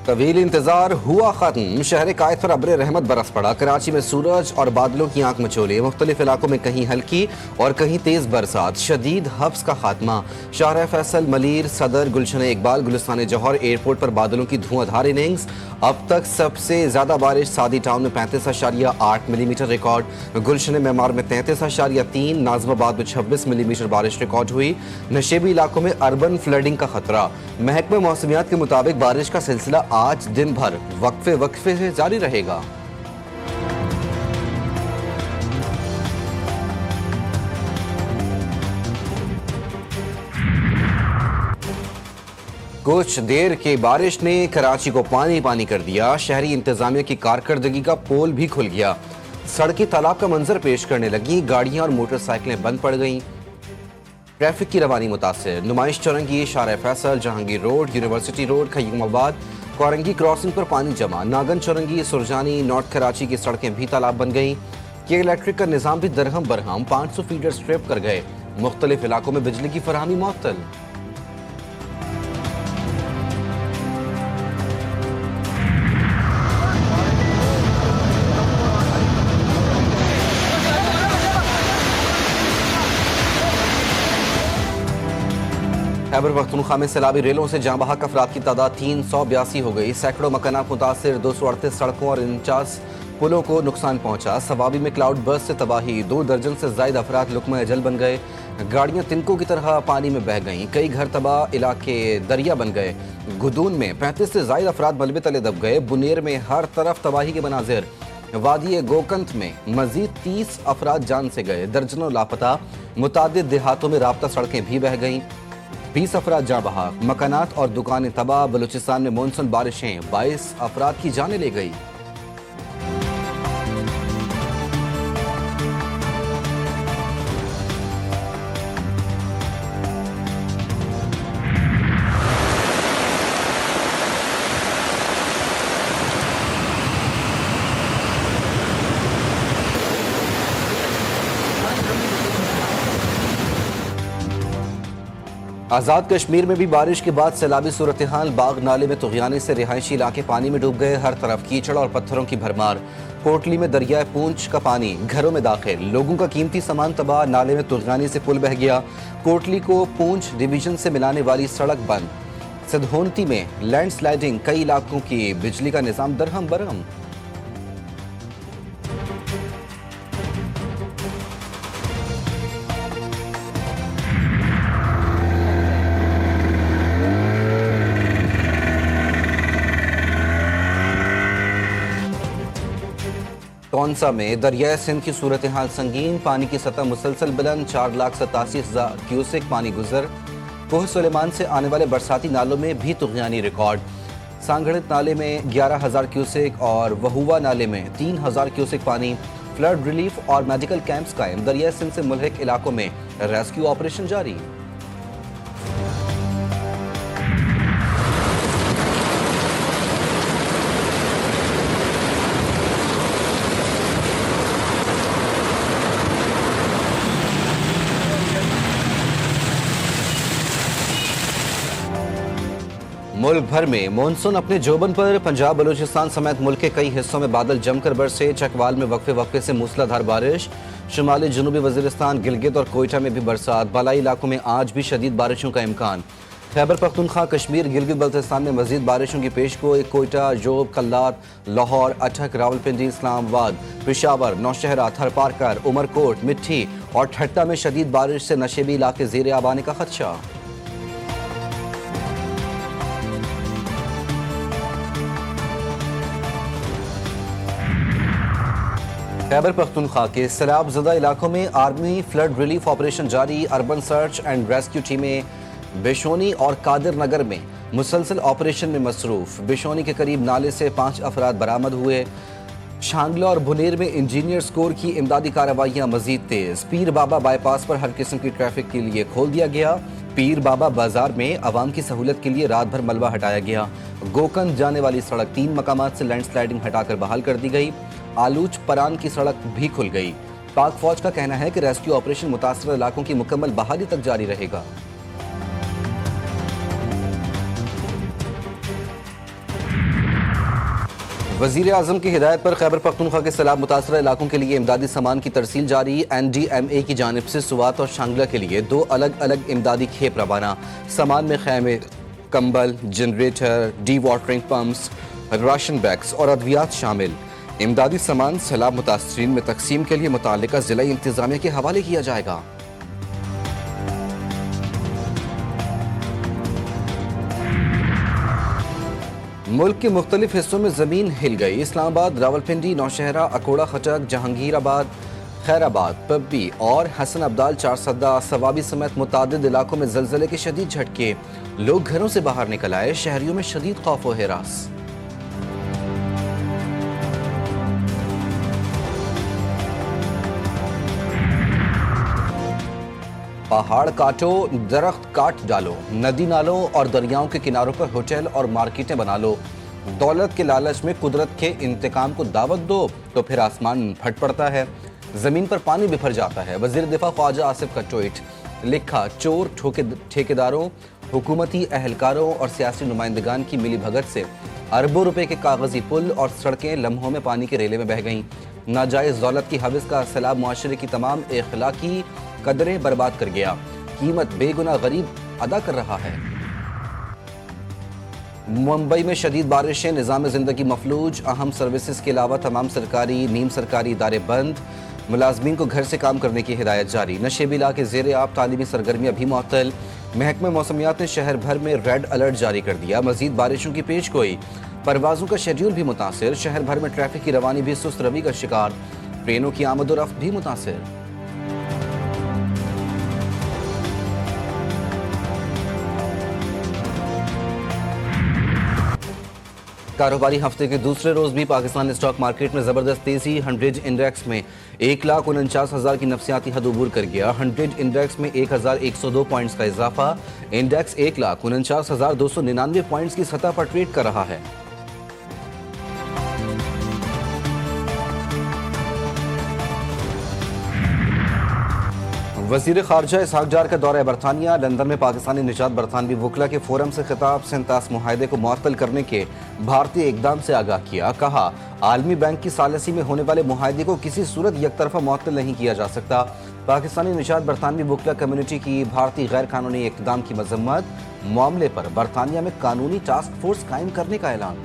तवील इंतजार हुआ खत्म। शहर कायद पर अब्र रहमत बरस पड़ा। कराची में सूरज और बादलों की आंख मचोले। मुख्तलिफ इलाकों में कहीं हल्की और कहीं तेज बरसात। शदीद हब्स का खात्मा। शाहरा फैसल, मलीर, सदर, गुलशन इकबाल, गुलिस्तान जौहर एयरपोर्ट पर बादलों की धुआंधार इनिंग्स। अब तक सबसे ज्यादा बारिश सादी टाउन में 35.8 मिलीमीटर रिकॉर्ड। गुलशन मेमार में 33.3, नाजमाबाद में 26 मिलीमीटर बारिश रिकॉर्ड हुई। नशेबी इलाकों में अर्बन फ्लडिंग का खतरा। महकमा मौसमियात के मुताबिक बारिश का सिलसिला आज दिन भर वक्फे से जारी रहेगा। कुछ देर के बारिश ने कराची को पानी पानी कर दिया। शहरी इंतजामिया की कारकर्दगी का पोल भी खुल गया। सड़कें तालाब का मंजर पेश करने लगी। गाड़ियां और मोटरसाइकिलें बंद पड़ गईं। ट्रैफिक की रवानी मुतासिर। Numaish Chowrangi, Shahrah Faisal, Jahangir road, university road, Qayyumabad, Korangi crossing पर पानी जमा। नागन चौरंगी, सुरजानी, नॉर्थ कराची की सड़कें भी तालाब बन गईं। के इलेक्ट्रिक का निज़ाम भी दरहम बरहम। 500 फीडर स्ट्रिप कर गए। मुख्तलिफ इलाकों में बिजली की फराहमी मुअत्तल। खैबर पख्तूनख्वा में सैलाबी रेलों से जाँ बहक अफराद की तादाद 382 हो गई। सैकड़ों मकानात मुतासिर। 238 सड़कों और 49 पुलों को नुकसान पहुंचा। सवाबी में क्लाउड बर्स्ट से तबाही। 2 दर्जन से ज्यादा अफराद लुकमा अजल बन गए। गाड़ियां तिनकों की तरह पानी में बह गईं। कई घर तबाह, इलाके दरिया बन गए। गुदून में 35 से ज्यादा अफराद मलबे तले दब गए। बुनेर में हर तरफ तबाही के मनाजिर। वादी गोकंत में मजीद 30 अफराद जान से गए। दर्जनों लापता। मुतादिद देहातों में राब्ता सड़कें भी बह गईं। 20 अफराद जाँ बहक। मकानात और दुकानें तबाह। बलूचिस्तान में मानसून बारिशें 22 अफराद की जानें ले गई। आज़ाद कश्मीर में भी बारिश के बाद सैलाबी सूरत हाल। बाग नाले में तुग़यानी से रिहायशी इलाके पानी में डूब गए। हर तरफ कीचड़ और पत्थरों की भरमार। कोटली में दरियाए पूंछ का पानी घरों में दाखिल। लोगों का कीमती सामान तबाह। नाले में तुग़यानी से पुल बह गया। कोटली को पूंछ डिवीजन से मिलाने वाली सड़क बंद। सदहोनती में लैंडस्लाइडिंग। कई इलाकों की बिजली का निज़ाम दरहम बरहम। कौनसा में दरियाए सिंध की सूरत हाल संगीन। पानी की सतह मुसलसल बुलंद। 4,87,000 क्यूसेक पानी गुजर। कोह सुलेमान से आने वाले बरसाती नालों में भी तुग़यानी रिकॉर्ड। सांगड़ित नाले में 11,000 क्यूसेक और वहुआ नाले में 3,000 क्यूसेक पानी। फ्लड रिलीफ और मेडिकल कैंप्स कायम। दरियाए सिंध से मुल्हिक इलाकों में रेस्क्यू ऑपरेशन जारी। मुल्क भर में मानसून अपने जोबन पर। पंजाब, बलूचिस्तान समेत मुल्क के कई हिस्सों में बादल जमकर बरसे। चकवाल में वक्फे से मूसलाधार बारिश। शुमाली जनूबी वजीरिस्तान, गिलगित और कोयटा में भी बरसात। बालाई इलाकों में आज भी शदीद बारिशों का इम्कान। खैबर पख्तूनख्वा, कश्मीर, गिलगित बल्तिस्तान में मजीद बारिशों की पेशगोई। कोयटा, जोब, कल्लार, लाहौर, अटक, रावलपिंडी, इस्लामाबाद, पेशावर, नौशहरा, थरपारकर, उमरकोट, मिट्टी और ठट्टा में शदीद बारिश से नशेबी इलाके ज़ेर आब आने का खदशा। खैबर पख्तूनख्वा के सैलाब ज़दा इलाकों में आर्मी फ्लड रिलीफ ऑपरेशन जारी। अर्बन सर्च एंड रेस्क्यू टीमें बेशोनी और कादिर नगर में मुसलसल ऑपरेशन में मसरूफ। बेशोनी के करीब नाले से 5 अफराद बरामद हुए। शांगला और बुनेर में इंजीनियर्स कोर की इमदादी कार्रवाइयाँ मजीद तेज। पीर बाबा बाईपास पर हर किस्म की ट्रैफिक के लिए खोल दिया गया। पीर बाबा बाजार में आवाम की सहूलत के लिए रात भर मलबा हटाया गया। गोकंद जाने वाली सड़क 3 मकामात से लैंडस्लाइडिंग हटाकर बहाल कर दी गई। आलूच परान की सड़क भी खुल गई। पाक फौज का कहना है कि रेस्क्यू ऑपरेशन मुतासर इलाकों की मुकम्मल बहाली तक जारी रहेगा। वजीर आजम की हिदायत पर खैबर पख्तूनख्वा के सैलाब मुतासर इलाकों के लिए इमदादी सामान की तरसील जारी। NDMA की जानिब से सुवात और शांगला के लिए 2 अलग अलग इमदादी खेप रवाना। सामान में खैमे, कंबल, generator, D watering pumps, ration bags और अद्वियात शामिल। इमदादी सामान सैलाब मुतासरीन में तकसीम के लिए मुताल्लिका जिला इंतजामिया के हवाले किया जाएगा। मुल्क के मुख्तलिफ हिस्सों में ज़मीन हिल गई। इस्लामाबाद, रावलपिंडी, नौशहरा, अकोड़ा, खटक, जहांगीराबाद, खैराबाद, पब्बी और हसन अब्दाल, चारसद्दा, सवाबी समेत मुतादिद इलाकों में ज़लज़ले के शदीद झटके। लोग घरों से बाहर निकल आए। शहरियों में शदीद खौफ व हिरास। पहाड़ काटो, दरख्त काट डालो, नदी नालों और दरियाओं के किनारों पर होटल और मार्केटें बना लो। दौलत के लालच में कुदरत के इंतकाम को दावत दो तो फिर आसमान फट पड़ता है, जमीन पर पानी बिफर जाता है। वजीर दिफा ख्वाजा आसिफ का ट्वीट। लिखा, चोर ठेकेदारों, हुकूमती अहलकारों और सियासी नुमाइंदगान की मिली भगत से अरबों रुपए के कागजी पुल और सड़कें लम्हों में पानी के रेले में बह गईं। नाजायज दौलत की हविस का सैलाब मुआशरे की तमाम अखलाकी कदरें बर्बाद कर गया। कीमत बेगुना गरीब अदा कर रहा है। मुंबई में शदीद बारिशें, निज़ाम ज़िंदगी मफलूज। अहम सर्विसेज के अलावा तमाम सरकारी नीम सरकारी इदारे बंद। मुलाजमीन को घर से काम करने की हिदायत जारी। नशेबी इलाके ज़ेरे आब, तालीमी सरगर्मियाँ भी मुअत्तल। महकमा मौसमियात ने शहर भर में रेड अलर्ट जारी कर दिया। मजीद बारिशों की पेश गोई। परवाज़ों का शेड्यूल भी मुतासिर। शहर भर में ट्रैफिक की रवानी भी सुस्त रवि का शिकार। ट्रेनों की आमद और रफ्त भी मुतासिर। कारोबारी हफ्ते के दूसरे रोज भी पाकिस्तान स्टॉक मार्केट में जबरदस्त तेजी। 100 इंडेक्स में 1,49,000 की नफसियाती हद अबूर कर गया। 100 इंडेक्स में 1,102 पॉइंट्स का इजाफा। इंडेक्स 1,49,299 पॉइंट्स की सतह पर ट्रेड कर रहा है। वजीर खारजा इसहाक डार का दौरा बरतानिया। लंदन में पाकिस्तानी निजात बरतानवी वकला के फोरम से खिताब। सेंतास मुआहदे को मुअत्तल करने के भारतीय इकदाम से आगाह किया। कहा, आलमी बैंक की सालसी में होने वाले मुआहदे को किसी सूरत एक तरफा मुअत्तल नहीं किया जा सकता। पाकिस्तानी निजात बरतानवी वकला कम्युनिटी की भारतीय गैर कानूनी इकदाम की मजम्मत। मामले पर बरतानिया में कानूनी टास्क फोर्स कायम करने का ऐलान।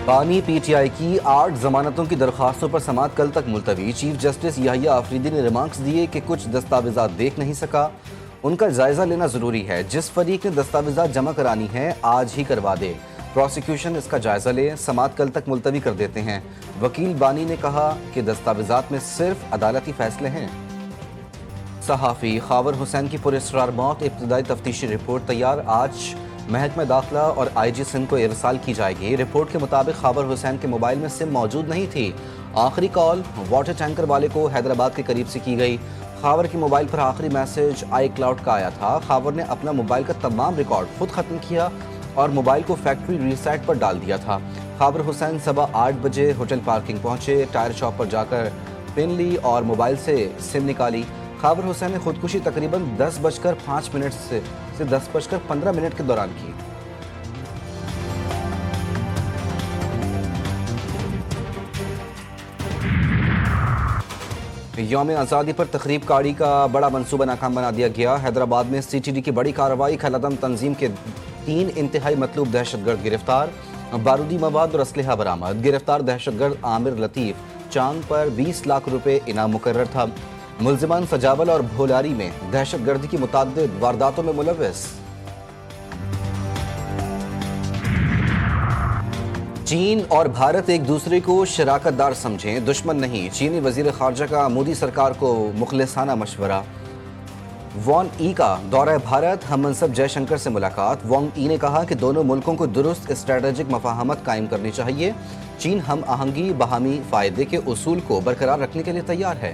बानी PTI की 8 जमानतों की दरख्वास्तों पर समाअत कल तक मुलतवी। चीफ जस्टिस याहिया आफरीदी ने रिमार्क्स दिए कि कुछ दस्तावेजात देख नहीं सका, उनका जायजा लेना जरूरी है। जिस फरीक ने दस्तावेजात जमा करानी है आज ही करवा दे। प्रोसिक्यूशन इसका जायजा ले। समाअत कल तक मुलतवी कर देते हैं। वकील बानी ने कहा कि दस्तावेजात में सिर्फ अदालती फैसले हैं। सहाफ़ी खावर हुसैन की पुरस्कार मौत। इब्तदाई तफ्तीशी रिपोर्ट तैयार। आज महकमा दाखिला और IG सिंध को इरसाल की जाएगी। रिपोर्ट के मुताबिक खावर हुसैन के मोबाइल में सिम मौजूद नहीं थी। आखिरी कॉल वाटर टैंकर वाले को हैदराबाद के करीब से की गई। खावर के मोबाइल पर आखिरी मैसेज iCloud का आया था। खावर ने अपना मोबाइल का तमाम रिकॉर्ड खुद ख़त्म किया और मोबाइल को फैक्ट्री रीसेट पर डाल दिया था। खावर हुसैन सुबह 8 बजे होटल पार्किंग पहुंचे, टायर शॉप पर जाकर पिन ली और मोबाइल से सिम निकाली। खावर हुसैन ने खुदकुशी तकरीबन 10:05 से 10:15 के दौरान की। यौम आज़ादी पर तकरीब काड़ी का बड़ा मंसूबा नाकाम बना दिया गया। हैदराबाद में CTD की बड़ी कार्रवाई। खैलदम तंजीम के 3 इंतहाई मतलूब दहशतगर्द गिरफ्तार। बारूदी मवाद और असलहा बरामद। गिरफ्तार दहशतगर्द आमिर लतीफ़ चांद पर 20 लाख रुपए इनाम मुकर्रर था। मुल्जिमान सजावल और भोलारी में दहशतगर्दी की मुताद्दिद वारदातों में मुलव्वस। चीन और भारत एक दूसरे को शराकतदार समझें, दुश्मन नहीं। चीनी वजीर खारजा का मोदी सरकार को मुखलिसाना मशवरा। वॉन्ग ई का दौरा भारत। हम मनसब जयशंकर से मुलाकात। वॉन्ग ई ने कहा कि दोनों मुल्कों को दुरुस्त स्ट्रेटेजिक मफाहमत कायम करनी चाहिए। चीन हम आहंगी बाहमी फ़ायदे के उसूल को बरकरार रखने के लिए तैयार है।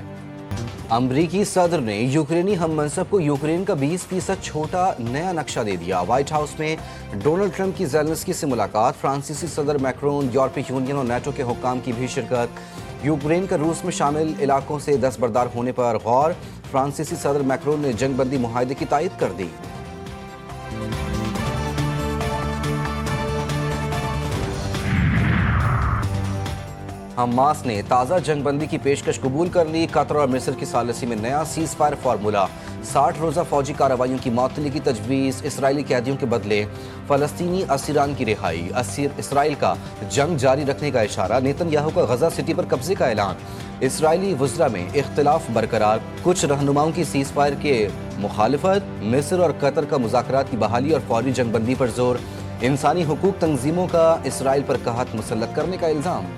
अमरीकी सदर ने यूक्रेनी हम मनसब को यूक्रेन का 20% छोटा नया नक्शा दे दिया। व्हाइट हाउस में डोनाल्ड ट्रंप की ज़ेलेंस्की से मुलाकात। फ्रांसीसी सदर मैक्रोन, यूरोपीय यूनियन और नेटो के हुक्काम की भी शिरकत। यूक्रेन का रूस में शामिल इलाकों से दस्तबरदार होने पर गौर। फ्रांसीसी सदर मैक्रोन ने जंगबंदी मुआहदे की तायद कर दी। हमास ने ताज़ा जंगबंदी की पेशकश कबूल कर ली। कतर और मिस्र की सालिसी में नया सीज फायर फार्मूला। 60 रोज़ा फौजी कार्रवाइयों की मअतली की तजवीज़। इसराइली कैदियों के बदले फ़लस्तीनी असीरान की रिहाई। इसराइल का जंग जारी रखने का इशारा। नेतन्याहू का गजा सिटी पर कब्जे का ऐलान। इसराइली वज़रा में इख्तिलाफ बरकरार। कुछ रहनुमाओं की सीज फायर के मुखालिफत। मिस्र और कतर का मुज़ाकरात की बहाली और फौरी जंगबंदी पर जोर। इंसानी हुकूक तंजीमों का इसराइल पर कहत मुसल्लत करने का इल्ज़ाम।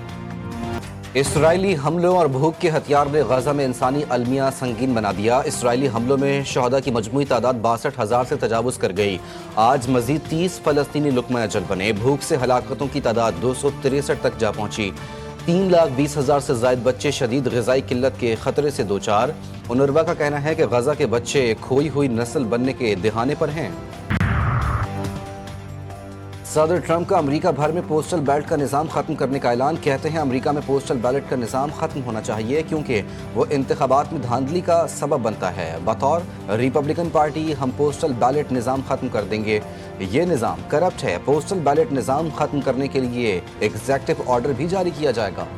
इसराइली हमलों और भूख के हथियार ने गजा में इंसानी अलमिया संगीन बना दिया। इसराइली हमलों में शहदा की मजमूई तादाद 62,000 से तजावुज़ कर गई। आज मजीद 30 फ़लस्तीनी लुक़मा अजल बने। भूख से हलाकतों की तादाद 263 तक जा पहुंची। 3,20,000 से ज़ायद बच्चे शदीद ग़िज़ाई किल्लत के ख़तरे से दो चार। उनरवा का कहना है कि गजा के बच्चे खोई हुई नस्ल बनने के दिहाने पर हैं। सदर ट्रंप का अमेरिका भर में पोस्टल बैलेट का निज़ाम ख़त्म करने का ऐलान। कहते हैं अमेरिका में पोस्टल बैलेट का निज़ाम ख़त्म होना चाहिए क्योंकि वो इंतख़ाबात में धांधली का सबब बनता है। बतौर रिपब्लिकन पार्टी हम पोस्टल बैलेट निज़ाम ख़त्म कर देंगे। ये निज़ाम करप्ट है। पोस्टल बैलेट निज़ाम ख़त्म करने के लिए एग्जेक्टिव ऑर्डर भी जारी किया जाएगा।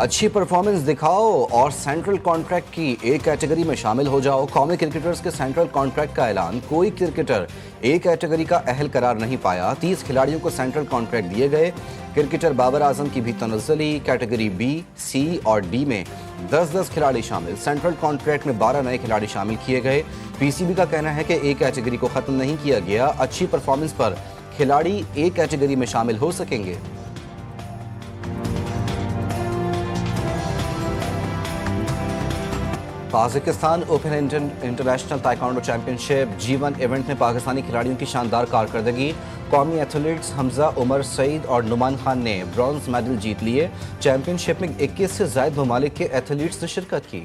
अच्छी परफॉर्मेंस दिखाओ और सेंट्रल कॉन्ट्रैक्ट की ए कैटेगरी में शामिल हो जाओ। कौमी क्रिकेटर्स के सेंट्रल कॉन्ट्रैक्ट का ऐलान। कोई क्रिकेटर ए कैटेगरी का अहल करार नहीं पाया। 30 खिलाड़ियों को सेंट्रल कॉन्ट्रैक्ट दिए गए। क्रिकेटर बाबर आजम की भी तनज़्ज़ुली। कैटेगरी बी, सी और डी में 10-10 खिलाड़ी शामिल। सेंट्रल कॉन्ट्रैक्ट में 12 नए खिलाड़ी शामिल किए गए। पीसीबी का कहना है कि ए कैटेगरी को ख़त्म नहीं किया गया। अच्छी परफॉर्मेंस पर खिलाड़ी ए कैटेगरी में शामिल हो सकेंगे। Pakistan open international taekwondo championship G1 event में पाकिस्तानी खिलाड़ियों की शानदार कारकर्दगी। कौमी एथलीट्स हमजा, उमर सईद और नुमान खान ने ब्रॉन्ज मेडल जीत लिए। चैंपियनशिप में 21 से ज़ायद ममालिक के एथलीट्स ने शिरकत की।